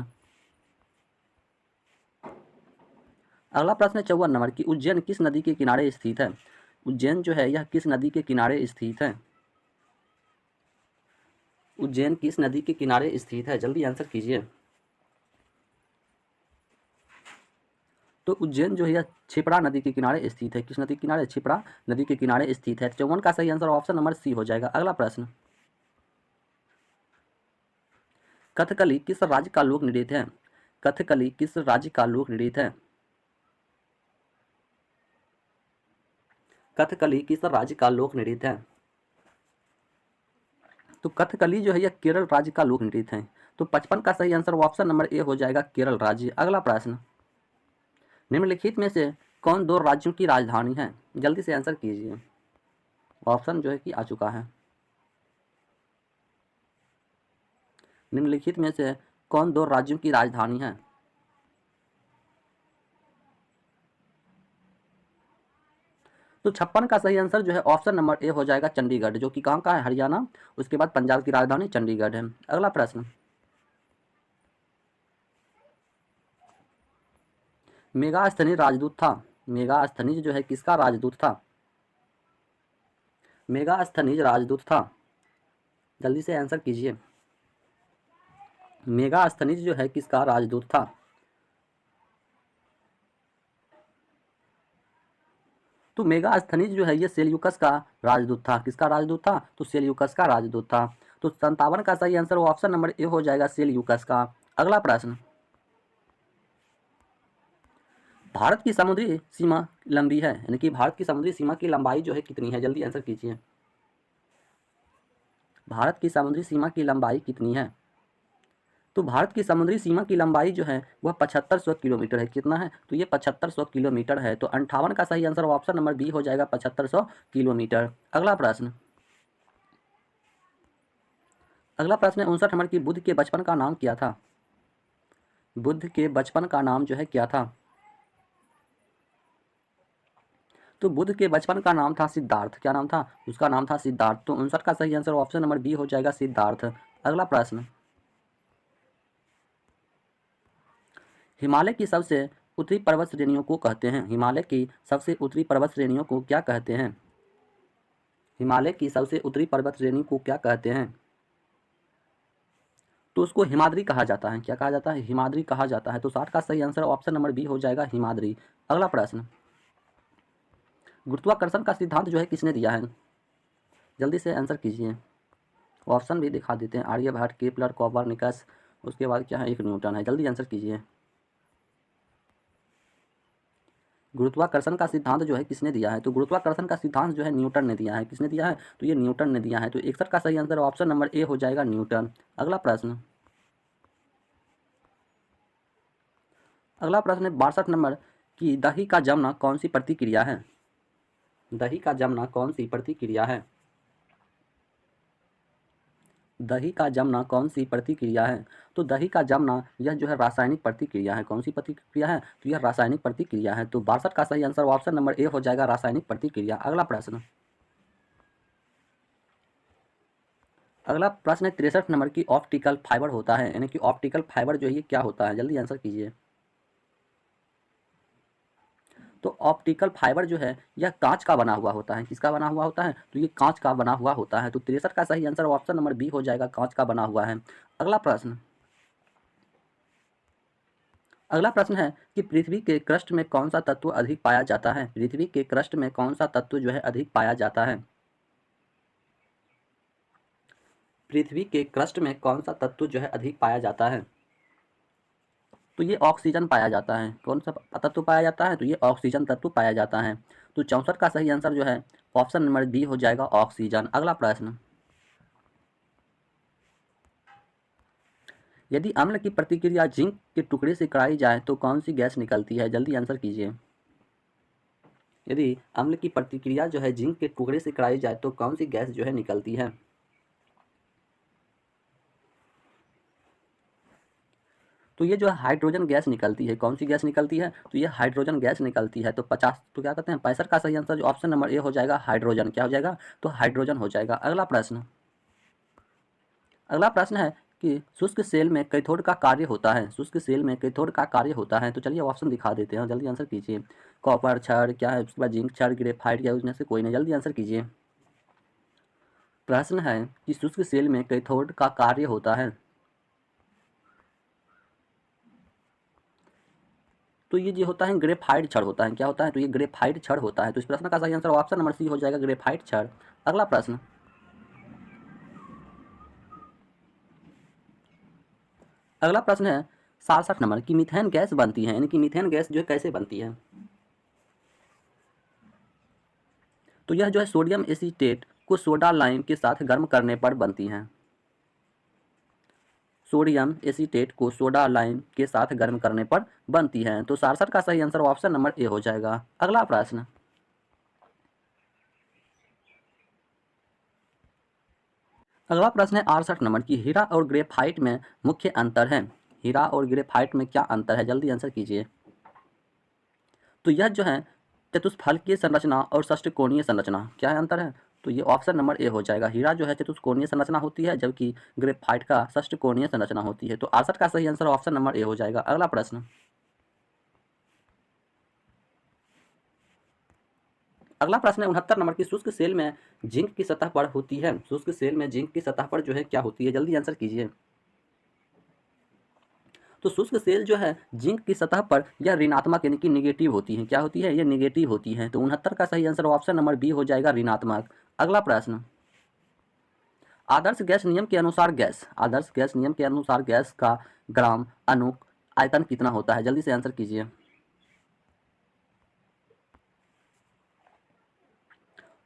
है 54 नंबर की, उज्जैन किस नदी के किनारे स्थित है? उज्जैन जो है यह किस नदी के किनारे स्थित है? उज्जैन किस नदी के किनारे स्थित है? जल्दी आंसर कीजिए। तो उज्जैन जो है यह छिपरा नदी के किनारे स्थित है। किस नदी के किनारे? छिपरा नदी के किनारे स्थित है। 54 का सही आंसर ऑप्शन नंबर सी हो जाएगा। अगला प्रश्न कथकली किस राज्य का लोक नृत्य है? कथकली किस राज्य का लोक नृत्य है? कथकली किस राज्य का लोक नृत्य है? तो कथकली जो है यह केरल राज्य का लोक नृत्य है। तो 55 का सही आंसर ऑप्शन नंबर ए हो जाएगा, केरल राज्य। अगला प्रश्न निम्नलिखित में से कौन दो राज्यों की राजधानी है? जल्दी से आंसर कीजिए। ऑप्शन जो है कि आ चुका है। निम्नलिखित में से कौन दो राज्यों की राजधानी है? तो 56 का सही आंसर जो है ऑप्शन नंबर ए हो जाएगा, चंडीगढ़, जो कि कहाँ का है? हरियाणा। उसके बाद पंजाब की राजधानी चंडीगढ़ है। अगला प्रश्न मेगास्थनीज राजदूत था, मेगास्थनीज जो है किसका राजदूत था? मेगास्थनीज राजदूत था, जल्दी से आंसर कीजिए। मेगास्थनीज जो है किसका राजदूत था? तो मेगास्थनीज जो है ये सेल्यूकस का राजदूत था। किसका राजदूत था? तो सेल्यूकस का राजदूत था। तो 57 का सही आंसर वो ऑप्शन नंबर ए हो जाएगा, सेल्यूकस का। अगला प्रश्न, भारत की समुद्री सीमा लंबी है, यानी कि भारत की समुद्री सीमा की लंबाई जो है कितनी है? जल्दी आंसर कीजिए। भारत की समुद्री सीमा की लंबाई कितनी है? तो भारत की समुद्री सीमा की लंबाई जो है वह 7500 किलोमीटर है। कितना है? तो ये 7500 किलोमीटर है। तो 58 का सही आंसर ऑप्शन नंबर बी हो जाएगा, 7500 किलोमीटर। अगला प्रश्न, अगला प्रश्न है 59 नंबर की, बुद्ध के बचपन का नाम क्या था? बुद्ध के बचपन का नाम जो है क्या था? तो बुद्ध के बचपन का नाम था सिद्धार्थ। क्या नाम था? उसका नाम था सिद्धार्थ। तो 59 का सही आंसर ऑप्शन नंबर बी हो जाएगा, सिद्धार्थ। अगला प्रश्न, हिमालय की सबसे उत्तरी पर्वत श्रेणियों को कहते हैं? हिमालय की सबसे उत्तरी पर्वत श्रेणियों को क्या कहते हैं? हिमालय की सबसे उत्तरी पर्वत श्रेणी को क्या कहते हैं? तो उसको हिमाद्री कहा जाता है। क्या कहा जाता है? हिमाद्री कहा जाता है। तो 60 का सही आंसर ऑप्शन नंबर बी हो जाएगा, हिमाद्री। अगला प्रश्न, गुरुत्वाकर्षण का सिद्धांत जो है किसने दिया है? जल्दी से आंसर कीजिए। ऑप्शन भी दिखा देते हैं, आर्यभट्ट, केपलर, कोपरनिकस, उसके बाद क्या है, एक न्यूटन है। जल्दी आंसर कीजिए। गुरुत्वाकर्षण का सिद्धांत जो है किसने दिया है? तो गुरुत्वाकर्षण का सिद्धांत जो है न्यूटन ने दिया है। किसने दिया है? तो ये न्यूटन ने दिया है। तो 61 का सही आंसर ऑप्शन नंबर ए हो जाएगा, न्यूटन। अगला प्रश्न, अगला प्रश्न है 62 नंबर की, दही का जमना कौन सी प्रतिक्रिया है? दही का जमना कौन सी प्रतिक्रिया है? दही का जमना कौन सी प्रतिक्रिया है? तो दही का जमना यह जो है रासायनिक प्रतिक्रिया है। कौन सी प्रतिक्रिया है? तो यह रासायनिक प्रतिक्रिया है। तो 62 का सही आंसर ऑप्शन नंबर ए हो जाएगा, रासायनिक प्रतिक्रिया। अगला प्रश्न, अगला प्रश्न है 63 नंबर की, ऑप्टिकल फाइबर होता है, यानी कि ऑप्टिकल फाइबर जो है ये क्या होता है? जल्दी आंसर कीजिए। तो ऑप्टिकल फाइबर जो है यह कांच का बना हुआ होता है। किसका बना हुआ होता है? तो ये कांच का बना हुआ होता है। तो 63 का सही आंसर ऑप्शन नंबर बी हो जाएगा, कांच का बना हुआ है। अगला प्रश्न, अगला प्रश्न है कि पृथ्वी के क्रस्ट में कौन सा तत्व अधिक पाया जाता है? पृथ्वी के क्रस्ट में कौन सा तत्व जो है अधिक पाया जाता है? पृथ्वी के क्रस्ट में कौन सा तत्व जो है अधिक पाया जाता है? तो ये ऑक्सीजन पाया जाता है। कौन सा तत्व पाया जाता है? तो ये ऑक्सीजन तत्व पाया जाता है। तो 64 का सही आंसर जो है ऑप्शन नंबर बी हो जाएगा, ऑक्सीजन। अगला प्रश्न, यदि अम्ल की प्रतिक्रिया जिंक के टुकड़े से कराई जाए तो कौन सी गैस निकलती है? जल्दी आंसर कीजिए। यदि अम्ल की प्रतिक्रिया जो है जिंक के टुकड़े से कराई जाए तो कौन सी गैस जो है निकलती है? तो ये जो है हाइड्रोजन गैस निकलती है। कौन सी गैस निकलती है? तो ये हाइड्रोजन गैस निकलती है। तो 50, तो क्या कहते हैं, 65 का सही आंसर जो ऑप्शन नंबर ए हो जाएगा, हाइड्रोजन। क्या हो जाएगा? तो हाइड्रोजन हो जाएगा। अगला प्रश्न, अगला प्रश्न है कि शुष्क सेल में कैथोड का कार्य होता है। शुष्क सेल में कैथोड का कार्य होता है। तो चलिए ऑप्शन दिखा देते हैं, जल्दी आंसर कीजिए। कॉपर, क्षार, क्या है, उसके बाद जिंक, क्षार, ग्रेफाइट, या उसमें से कोई नहीं। जल्दी आंसर कीजिए। प्रश्न है कि शुष्क सेल में कैथोड का कार्य होता है। तो ये जो होता है ग्रेफाइट क्षण होता है। क्या होता है? तो ये ग्रेफाइट क्षण होता है। तो इस प्रश्न का सही आंसर ऑप्शन नंबर सी हो जाएगा, ग्रेफाइट क्षण। अगला प्रश्न, अगला प्रश्न है 67 नंबर की, मीथेन गैस बनती है, यानी कि मीथेन गैस जो है कैसे बनती है? तो यह जो है सोडियम एसीटेट को सोडा लाइम के साथ गर्म करने पर बनती है। सोडियम एसीटेट को सोडा लाइम के साथ गर्म करने पर बनती है। तो 67 का सही आंसर ऑप्शन नंबर ए हो जाएगा। अगला प्रश्न, अगला प्रश्न है 68 नंबर की, हीरा और ग्रेफाइट में मुख्य अंतर है। हीरा और ग्रेफाइट में क्या अंतर है? जल्दी आंसर कीजिए। तो यह जो है चतुष्फलकीय संरचना और षष्ठकोणीय संरचना, क्या है अंतर है? तो ये ऑप्शन नंबर ए हो जाएगा। हीरा जो है चतुष्कोणीय संरचना होती है, जबकि ग्रेफाइट का षष्ठकोणीय संरचना होती है। तो 68 का सही आंसर ऑप्शन नंबर ए हो जाएगा। अगला प्रश्न, अगला प्रश्न है 69 नंबर की, शुष्क सेल में जिंक की सतह पर होती है। शुष्क सेल में जिंक की सतह पर जो है क्या होती है? जल्दी आंसर कीजिए। तो शुष्क सेल जो है जिंक की सतह पर यह ऋणात्मक यानी कि निगेटिव होती है। क्या होती है? ये निगेटिव होती है। तो 69 का सही आंसर ऑप्शन नंबर बी हो जाएगा, ऋणात्मक। अगला प्रश्न, आदर्श गैस नियम के अनुसार गैस का ग्राम अणु आयतन कितना होता है? जल्दी से आंसर कीजिए।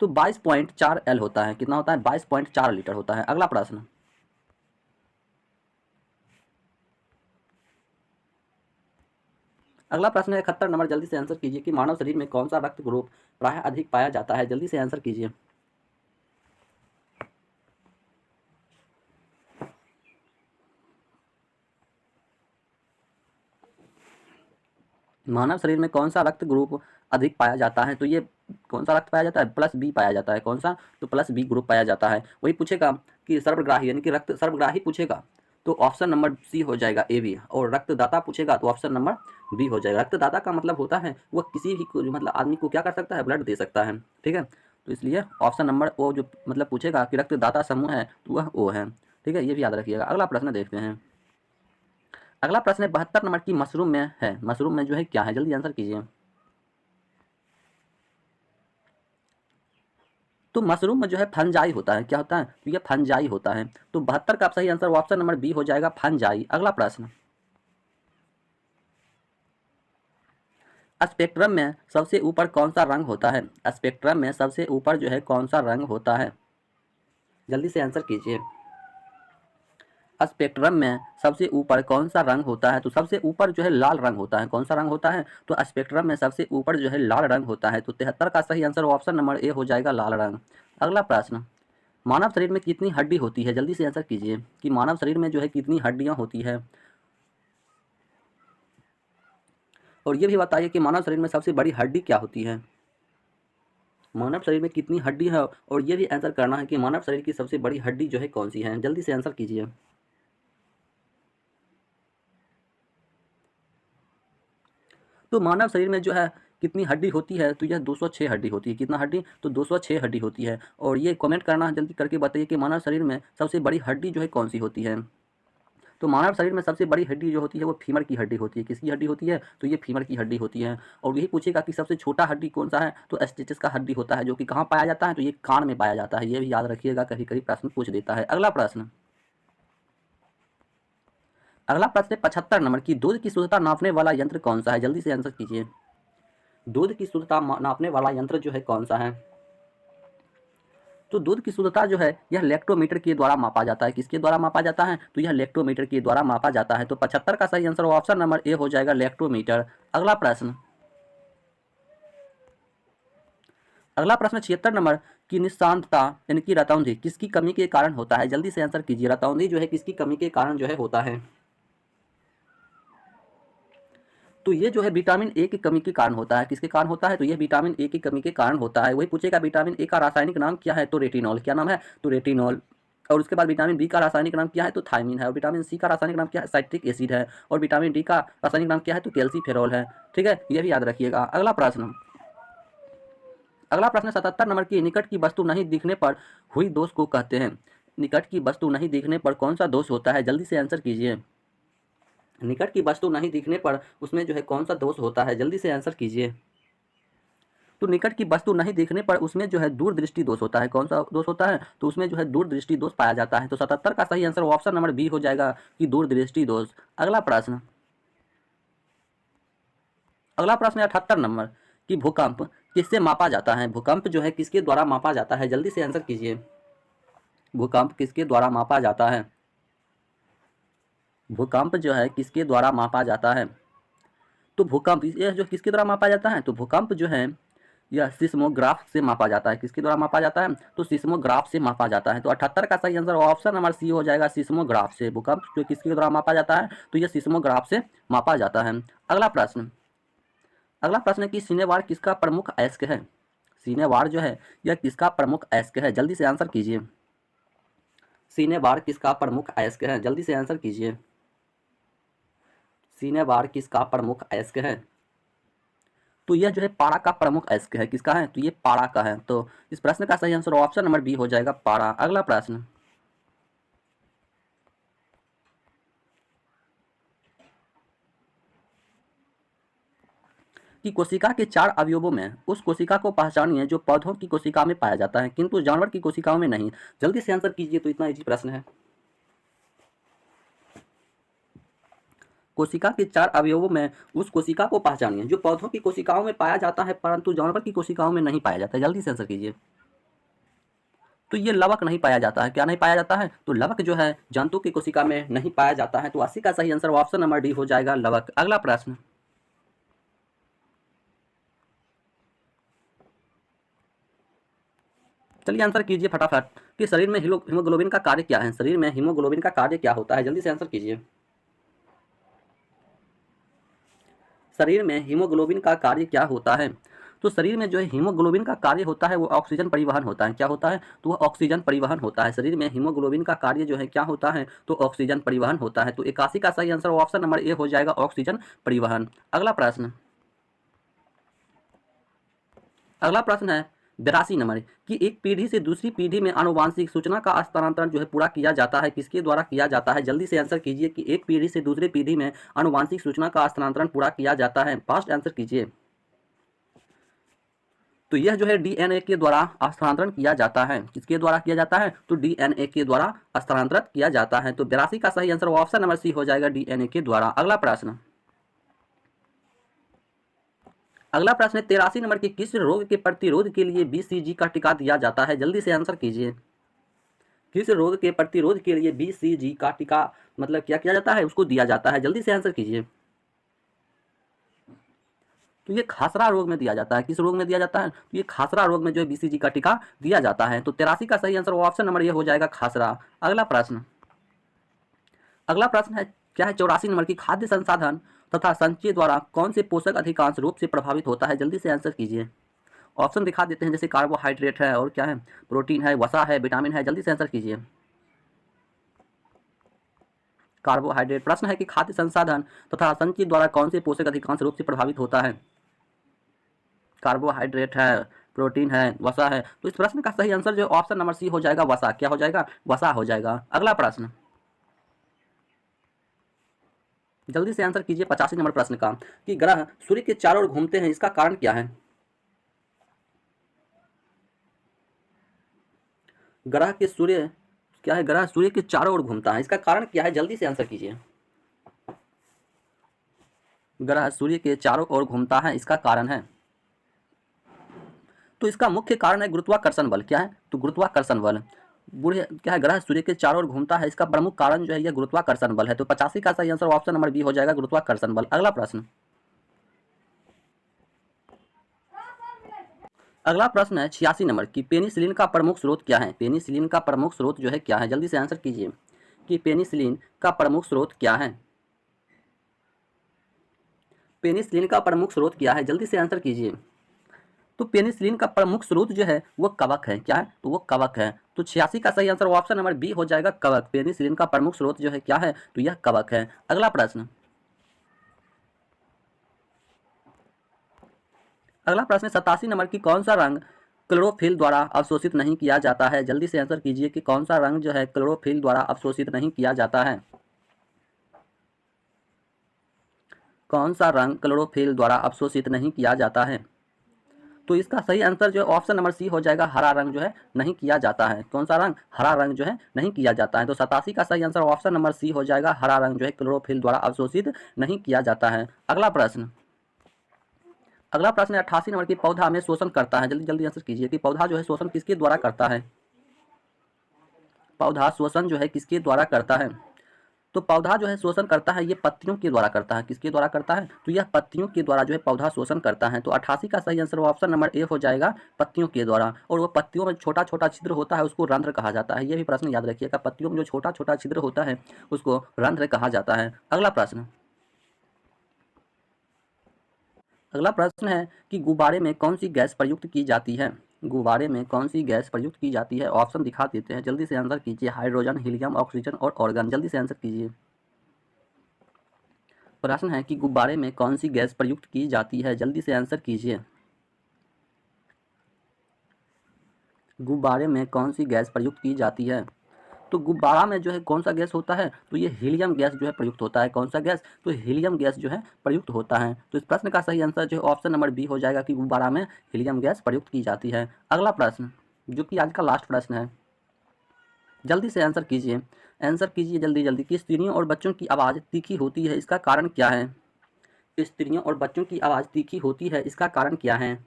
तो 22.4 L होता है। कितना होता है? 22.4 लीटर होता है। अगला प्रश्न, अगला प्रश्न है 71 नंबर। जल्दी से आंसर कीजिए कि मानव शरीर में कौन सा रक्त ग्रुप प्रायः अधिक पाया जाता है? जल्दी से आंसर कीजिए। मानव शरीर में कौन सा रक्त ग्रुप अधिक पाया जाता है? तो ये कौन सा रक्त पाया जाता है? प्लस बी पाया जाता है। कौन सा? तो प्लस बी ग्रुप पाया जाता है। वही पूछेगा कि सर्वग्राही यानी कि रक्त सर्वग्राही पूछेगा तो ऑप्शन नंबर सी हो जाएगा, ए बी। और रक्तदाता पूछेगा तो ऑप्शन नंबर बी हो जाएगा। रक्तदाता का मतलब होता है वह किसी भी मतलब आदमी को क्या कर सकता है? ब्लड दे सकता है। ठीक है, तो इसलिए ऑप्शन नंबर ओ जो मतलब पूछेगा कि रक्तदाता समूह है तो वह ओ है। ठीक है, ये भी याद रखिएगा। अगला प्रश्न देखते हैं। अगला प्रश्न है 72 नंबर की, मशरूम में है। मशरूम में जो है क्या है? जल्दी आंसर कीजिए। तो मशरूम में जो है फंजाई होता है। क्या होता है? तो ये फंजाई होता है। तो 72 का सही आंसर ऑप्शन नंबर बी हो जाएगा, फंजाई। अगला प्रश्न, स्पेक्ट्रम में सबसे ऊपर कौन सा रंग होता है? स्पेक्ट्रम में सबसे ऊपर जो है कौन सा रंग होता है? जल्दी से आंसर कीजिए। स्पेक्ट्रम में सबसे ऊपर कौन सा रंग होता है? तो सबसे ऊपर जो है लाल रंग होता है। कौन सा रंग होता है? तो स्पेक्ट्रम में सबसे ऊपर जो है लाल रंग होता है। तो 73 का सही आंसर ऑप्शन नंबर ए हो जाएगा, लाल रंग। अगला प्रश्न, मानव शरीर में कितनी हड्डी होती है? जल्दी से आंसर कीजिए कि मानव शरीर में जो है कितनी हड्डियां होती है। और ये भी बताइए कि मानव शरीर में सबसे बड़ी हड्डी क्या होती है? मानव शरीर में कितनी हड्डी है? और ये भी आंसर करना है कि मानव शरीर की सबसे बड़ी हड्डी जो है कौन सी है? जल्दी से आंसर कीजिए। तो मानव शरीर में जो है कितनी हड्डी होती है? तो यह 206 हड्डी होती है। कितना हड्डी? तो 206 हड्डी होती है। और ये कमेंट करना है, जल्दी करके बताइए कि मानव शरीर में सबसे बड़ी हड्डी जो है कौन सी होती है? तो मानव शरीर में सबसे बड़ी हड्डी जो होती है वो फीमर की हड्डी होती है। किसकी हड्डी होती है? तो ये फीमर की हड्डी होती है। और यही पूछेगा कि सबसे छोटा हड्डी कौन सा है? तो एस्टेटिस का हड्डी होता है, जो कि कहाँ पाया जाता है? तो ये कान में पाया जाता है। ये भी याद रखिएगा, कभी कभी प्रश्न पूछ देता है। अगला प्रश्न, अगला प्रश्न 75 नंबर की, दूध की शुद्धता नापने वाला यंत्र कौन सा है? जल्दी से आंसर कीजिए। दूध की शुद्धता नापने वाला यंत्र जो है कौन सा है? तो दूध की शुद्धता जो है यह लैक्टोमीटर के द्वारा मापा जाता है। किसके द्वारा मापा जाता है? तो यह लैक्टोमीटर के द्वारा मापा जाता है। तो 75 का सही आंसर ऑप्शन नंबर ए हो जाएगा, लैक्टोमीटर। अगला प्रश्न, अगला प्रश्न 76 नंबर की, निशांतता यानी कि रतौंधी किसकी कमी के कारण होता है? जल्दी से आंसर कीजिए। रतौंधी जो है किसकी कमी के कारण जो है होता है? तो ये जो है विटामिन ए की कमी के कारण होता है। किसके कारण होता है? तो ये विटामिन ए की कमी के कारण होता है। वही पूछेगा विटामिन ए का रासायनिक नाम क्या है? तो रेटिनॉल। क्या नाम है? तो रेटिनॉल। और उसके बाद विटामिन बी का रासायनिक नाम क्या है? तो थायमिन है। और विटामिन सी का रासायनिक नाम क्या है? साइट्रिक एसिड है। और विटामिन डी का रासायनिक नाम क्या है? तो कैल्सीफेरॉल है। ठीक है, ये भी याद रखिएगा। अगला प्रश्न, अगला प्रश्न 77 नंबर की, निकट की वस्तु नहीं दिखने पर हुई दोष को कहते हैं। निकट की वस्तु नहीं दिखने पर कौन सा दोष होता है? जल्दी से आंसर कीजिए। निकट की वस्तु नहीं दिखने पर उसमें जो है कौन सा दोष होता है? जल्दी से आंसर कीजिए। तो निकट की वस्तु नहीं देखने पर उसमें जो है दूरदृष्टि दोष होता है। कौन सा दोष होता है? तो उसमें जो है दूरदृष्टि दोष पाया जाता है। तो 77 का सही आंसर ऑप्शन नंबर बी हो जाएगा कि दूरदृष्टि दोष। अगला प्रश्न, अगला प्रश्न है 78 नंबर कि भूकंप किससे मापा जाता है? भूकंप जो है किसके द्वारा मापा जाता है? जल्दी से आंसर कीजिए। भूकंप किसके द्वारा मापा जाता है? भूकंप जो है किसके द्वारा मापा जाता है? तो भूकंप यह जो किसके द्वारा मापा जाता है? तो भूकंप जो है यह सिस्मोग्राफ से मापा जाता है। किसके द्वारा मापा जाता है? तो सिस्मोग्राफ से मापा जाता है। तो 78 का सही आंसर ऑप्शन नंबर सी हो जाएगा, सिस्मोग्राफ से। भूकंप जो किसके द्वारा मापा जाता है? तो यह सिस्मोग्राफ से मापा जाता है। अगला प्रश्न, अगला प्रश्न है कि सिनेवार किसका प्रमुख अयस्क है? सिनेवार जो है यह किसका प्रमुख अयस्क है? जल्दी से आंसर कीजिए। सिनेवार किसका प्रमुख अयस्क है? जल्दी से आंसर कीजिए। सिनेवार किसका प्रमुख अयस्क है? तो यह जो है पारा का प्रमुख अयस्क है। किसका है? तो ये पारा का है। तो इस प्रश्न का सही आंसर ऑप्शन नंबर बी हो जाएगा, पारा। अगला प्रश्न, कि कोशिका के 4 अवयवों में उस कोशिका को पहचानिए जो पौधों की कोशिका में पाया जाता है किंतु जानवर की कोशिकाओं में नहीं। जल्दी से आंसर कीजिए, तो इतना इजी प्रश्न है। कोशिका के 4 अवयवों में उस कोशिका को पहचानिए जो पौधों की कोशिकाओं में पाया जाता है परंतु जानवर की कोशिकाओं में नहीं पाया जाता है। जल्दी से आंसर कीजिए। तो ये लवक नहीं पाया जाता है। क्या नहीं पाया जाता है? तो लवक जो है जंतु की कोशिका में नहीं पाया जाता है। तो 80 का सही आंसर ऑप्शन नंबर डी हो जाएगा, लवक। अगला प्रश्न, चलिए आंसर कीजिए फटाफट कि शरीर में हीमोग्लोबिन का कार्य क्या है। शरीर में हीमोग्लोबिन का कार्य क्या होता है? जल्दी से आंसर कीजिए। शरीर में हीमोग्लोबिन का कार्य क्या होता है? तो शरीर में जो है हीमोग्लोबिन का कार्य होता है वो ऑक्सीजन परिवहन होता है। क्या होता है? तो वह ऑक्सीजन परिवहन होता है। शरीर में हीमोग्लोबिन का कार्य जो है क्या होता है? तो ऑक्सीजन परिवहन होता है। तो 81 का सही आंसर ऑप्शन नंबर ए हो जाएगा, ऑक्सीजन परिवहन। अगला प्रश्न, अगला प्रश्न है 82 नंबर कि एक पीढ़ी से दूसरी पीढ़ी में आनुवांशिक सूचना का स्थानांतरण जो है पूरा किया जाता है, किसके द्वारा किया जाता है? जल्दी से आंसर कीजिए कि एक पीढ़ी से दूसरी पीढ़ी में आनुवांशिक सूचना का स्थानांतरण पूरा किया जाता है। फास्ट आंसर कीजिए। तो यह जो है डीएनए के द्वारा स्थानांतरण किया जाता है। किसके द्वारा किया जाता है? तो डीएनए के द्वारा स्थानांतरित किया जाता है। तो 82 का सही आंसर ऑप्शन नंबर सी हो जाएगा, डीएनए के द्वारा। अगला प्रश्न, अगला प्रश्न है 83 नंबर की किस रोग के प्रतिरोध के लिए बीसीजी का टीका दिया जाता है? जल्दी से आंसर कीजिए। किस रोग के प्रतिरोध के लिए बीसीजी का टीका मतलब क्या किया जाता है? उसको दिया जाता है। जल्दी से आंसर कीजिए। तो ये खासरा रोग में दिया जाता है। किस रोग में दिया जाता है? तो ये खासरा रोग में जो है बीसीजी का टीका दिया जाता है। तो 83 का सही आंसर ऑप्शन नंबर ये हो जाएगा, खासरा। अगला प्रश्न, अगला प्रश्न है क्या है 84 नंबर की खाद्य संसाधन तथा संचय द्वारा कौन से पोषक अधिकांश रूप से प्रभावित होता है? जल्दी से आंसर कीजिए। ऑप्शन दिखा देते हैं, जैसे कार्बोहाइड्रेट है और क्या है, प्रोटीन है, वसा है, विटामिन है। जल्दी से आंसर कीजिए। कार्बोहाइड्रेट। प्रश्न है कि खाद्य संसाधन तथा संचय द्वारा कौन से पोषक अधिकांश रूप से प्रभावित होता है? कार्बोहाइड्रेट है, प्रोटीन है, वसा है। तो इस प्रश्न का सही आंसर जो ऑप्शन नंबर सी हो जाएगा, वसा। क्या हो जाएगा? वसा हो जाएगा। अगला प्रश्न, जल्दी से आंसर कीजिए 85 नंबर प्रश्न का कि ग्रह सूर्य के चारों ओर घूमते हैं, इसका कारण क्या है? ग्रह के सूर्य क्या है? ग्रह सूर्य के चारों ओर घूमता है, इसका कारण क्या है? जल्दी से आंसर कीजिए। ग्रह सूर्य के चारों ओर घूमता है, इसका कारण है, तो इसका मुख्य कारण है गुरुत्वाकर्षण बल। क्या है? तो गुरुत्वाकर्षण बल। बूढ़े क्या है? ग्रह सूर्य के चारों ओर घूमता है, इसका प्रमुख कारण जो है यह गुरुत्वाकर्षण बल है। तो 85 का सही आंसर ऑप्शन नंबर बी हो जाएगा, गुरुत्वाकर्षण बल। अगला प्रश्न, अगला प्रश्न है 86 नंबर की पेनिसिलिन का प्रमुख स्रोत क्या है? पेनिसिलिन का प्रमुख स्रोत जो है क्या है? जल्दी से आंसर कीजिए कि पेनिसिलिन का प्रमुख स्रोत क्या है? पेनिसिलिन का प्रमुख स्रोत क्या है? जल्दी से आंसर कीजिए। तो पेनिसिलिन का प्रमुख स्रोत जो है वो कवक है। क्या है? तो वो कवक है। तो 86 का सही आंसर ऑप्शन नंबर बी हो जाएगा, कवक। पेनिसिलिन का प्रमुख स्रोत जो है क्या है? तो यह कवक है। अगला प्रश्न, अगला प्रश्न 87 नंबर की कौन सा रंग क्लोरोफिल द्वारा अवशोषित नहीं किया जाता है? जल्दी से आंसर कीजिए कि कौन सा रंग जो है क्लोरोफिल द्वारा अवशोषित नहीं किया जाता है? कौन सा रंग क्लोरोफिल द्वारा अवशोषित नहीं किया जाता है? तो इसका सही आंसर जो है ऑप्शन नंबर सी हो जाएगा, हरा रंग जो है नहीं किया जाता है। कौन सा रंग? हरा रंग जो है नहीं किया जाता है। तो 87 का सही आंसर ऑप्शन नंबर सी हो जाएगा, हरा रंग जो है क्लोरोफिल द्वारा अवशोषित नहीं किया जाता है। अगला प्रश्न, अगला प्रश्न 88 नंबर की पौधा में शोषण करता है। जल्दी जल्दी आंसर कीजिए कि पौधा जो है शोषण किसके द्वारा करता है? पौधा शोषण जो है किसके द्वारा करता है? तो पौधा जो है शोषण करता है ये पत्तियों के द्वारा करता है। किसके द्वारा करता है? तो यह पत्तियों के द्वारा जो है पौधा शोषण करता है। तो 88 का सही आंसर ऑप्शन नंबर ए हो जाएगा, पत्तियों के द्वारा। और वो पत्तियों में छोटा छोटा छिद्र होता है उसको रंध्र कहा जाता है। ये भी प्रश्न याद रखिएगा, पत्तियों में जो छोटा छोटा छिद्र होता है उसको रंध्र कहा जाता है। अगला प्रश्न, अगला प्रश्न है कि गुब्बारे में कौन सी गैस प्रयुक्त की जाती है? गुब्बारे में कौन सी गैस प्रयुक्त की जाती है? ऑप्शन दिखा देते हैं, जल्दी से आंसर कीजिए। हाइड्रोजन, हीलियम, ऑक्सीजन और ऑर्गन। जल्दी से आंसर कीजिए। प्रश्न है कि गुब्बारे में कौन सी गैस प्रयुक्त की जाती है? जल्दी से आंसर कीजिए। गुब्बारे में कौन सी गैस प्रयुक्त की जाती है? तो गुब्बारा में जो है कौन सा गैस होता है, तो ये हीलियम गैस जो है प्रयुक्त होता है। कौन सा गैस, तो हीलियम गैस जो है प्रयुक्त होता है। तो इस प्रश्न का सही आंसर जो है ऑप्शन नंबर बी हो जाएगा कि गुब्बारा में हीलियम गैस प्रयुक्त की जाती है। अगला प्रश्न जो कि आज का लास्ट प्रश्न है, जल्दी से आंसर कीजिए, आंसर कीजिए जल्दी जल्दी कि स्त्रियों और बच्चों की आवाज़ तीखी होती है, इसका कारण क्या है। स्त्रियों और बच्चों की आवाज़ तीखी होती है, इसका कारण क्या है।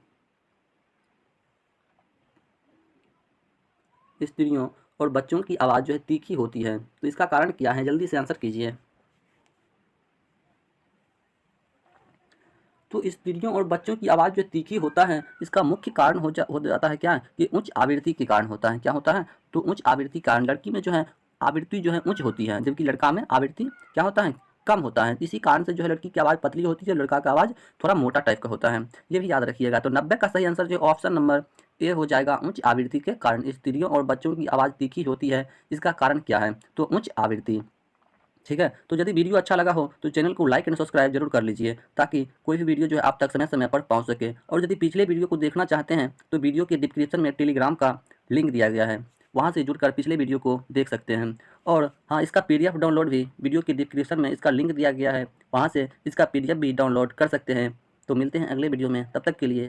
स्त्रियों और बच्चों की आवाज़ जो है तीखी होती है, तो इसका कारण क्या है, जल्दी से आंसर कीजिए। तो स्त्रियों और बच्चों की आवाज़ जो तीखी होता है, इसका मुख्य कारण हो जाता है क्या, कि उच्च आवृत्ति के कारण होता है। क्या होता है, तो उच्च आवृत्ति कारण। लड़की में जो है आवृत्ति जो है उच्च होती है, जबकि लड़का में आवृत्ति क्या होता है, कम होता है। इसी कारण से जो है लड़की की आवाज़ पतली होती है, लड़का का आवाज़ थोड़ा मोटा टाइप का होता है। ये भी याद रखिएगा। तो 90 का सही आंसर जो ऑप्शन नंबर ए हो जाएगा, उच्च आवृत्ति के कारण स्त्रियों और बच्चों की आवाज़ तीखी होती है, इसका कारण क्या है, तो उच्च आवृत्ति। ठीक है, तो यदि वीडियो अच्छा लगा हो तो चैनल को लाइक एंड सब्सक्राइब जरूर कर लीजिए, ताकि कोई भी वीडियो जो है आप तक समय समय पर पहुंच सके। और यदि पिछले वीडियो को देखना चाहते हैं तो वीडियो के डिस्क्रिप्शन में टेलीग्राम का लिंक दिया गया है, वहां से जुड़कर पिछले वीडियो को देख सकते हैं। और हाँ, इसका PDF डाउनलोड भी वीडियो के डिस्क्रिप्शन में इसका लिंक दिया गया है, वहाँ से इसका PDF भी डाउनलोड कर सकते हैं। तो मिलते हैं अगले वीडियो में, तब तक के लिए